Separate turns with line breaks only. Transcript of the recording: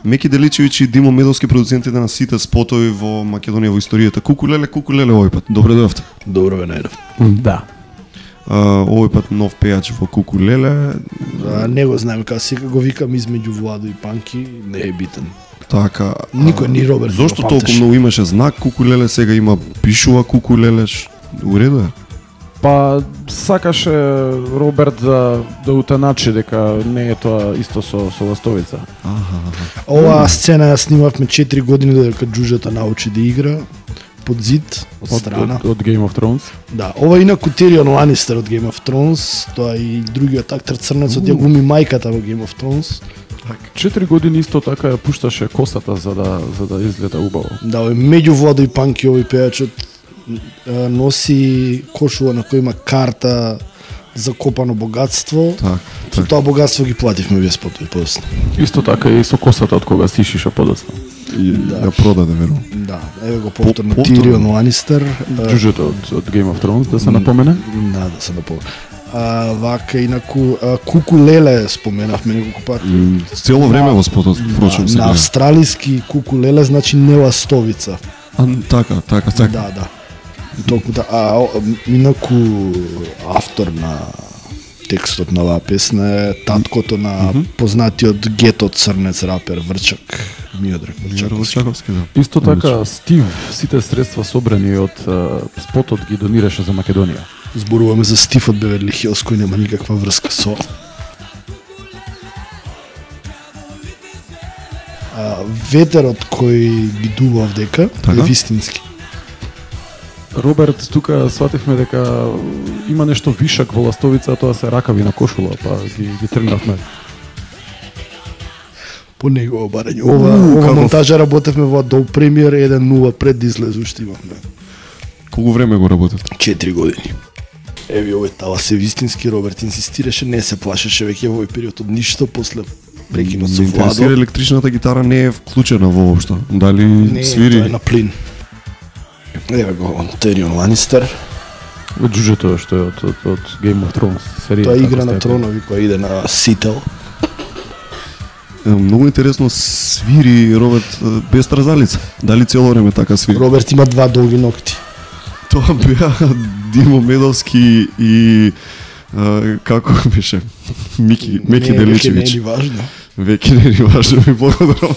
Меки Деличевиќ и Димо Медовски, продуцентите на сите спотови во Македонија во историјата. Кукулеле овој пат. Добре дојавте.
Добро ве најдов.
Да.
Овој пат нов пејач во Кукулеле.
Не го знаем, кога сега го викам измеѓу Владо и Панки, не е битен.
Така.
Никој ни Роберт.
Зошто толку многу имаше знак Кукулеле, сега има пишува Кукулеле? Уредо е?
Па сакаше Роберт да утеначи дека не е тоа исто со ластовица.
Оваа сцена ја снимавме 4 години додека Џуџата научи да игра под зид од страна.
Од Game of Thrones.
Да, ова инаку Тирион Ланистер од Game of Thrones, тоа и другиот актер црнецот ја глуми мајката во Game of Thrones.
4 години исто така ја пушташе косата за да изгледа убаво. Да,
овој меѓу Владо и Панки овој пејачот носи кошула на која има карта за копано богатство. Со тоа богатство ги плативме овие спотови подоцна.
Исто така и со косата од кога си шиша подоцна.
Ја продаде верувам.
Да, еве го повторно Тирион Ланистер,
Џуџето од Game of Thrones, да се напомене.
Да се напомене. Вака инаку Кукулеле споменавме неколку пати.
Цело време во спотот впрочем се.
На австралиски Кукулеле значи неластовица.
Така.
Да. Толку да, инаку автор на текстот на оваа песна е таткото на познатиот гето црнец рапер Врчак, Миодраг Врчаковски.
Исто така Стив сите средства собрани од спотот ги донираше за Македонија.
Зборуваме за Стив од Беверли Хилс, кој нема никаква врска со ветерот кој ги дува овдека е вистински.
Роберт, тука свативме дека има нешто вишак во ластовица, тоа се ракави на кошула, па ги тргнавме.
По негово барање. Ова монтажа работевме во Adobe Premiere 1.0 пред да излезе уште имавме.
Колку време го работевте?
4 години. Еви овој тала се вистински, Роберт инсистираше, не се плашеше веќе во овој период од ништо, после прекинот со Владо.
Електричната гитара не е вклучена воопшто. Дали свири?
Не, тоа е на плин. Еве го Тирион Ланистер.
Џуџето што е од Game of Thrones серија.
Тоа игра на тронови која иде на Сител.
Многу интересно свири Роберт без трзалица. Дали цело време така свири?
Роберт има 2 долги ногти.
Тоа беа Димо Медовски и како беше? Меки Деличевиќ.
Не е ни важно.
Веќе не е ни важно, ми благодарам.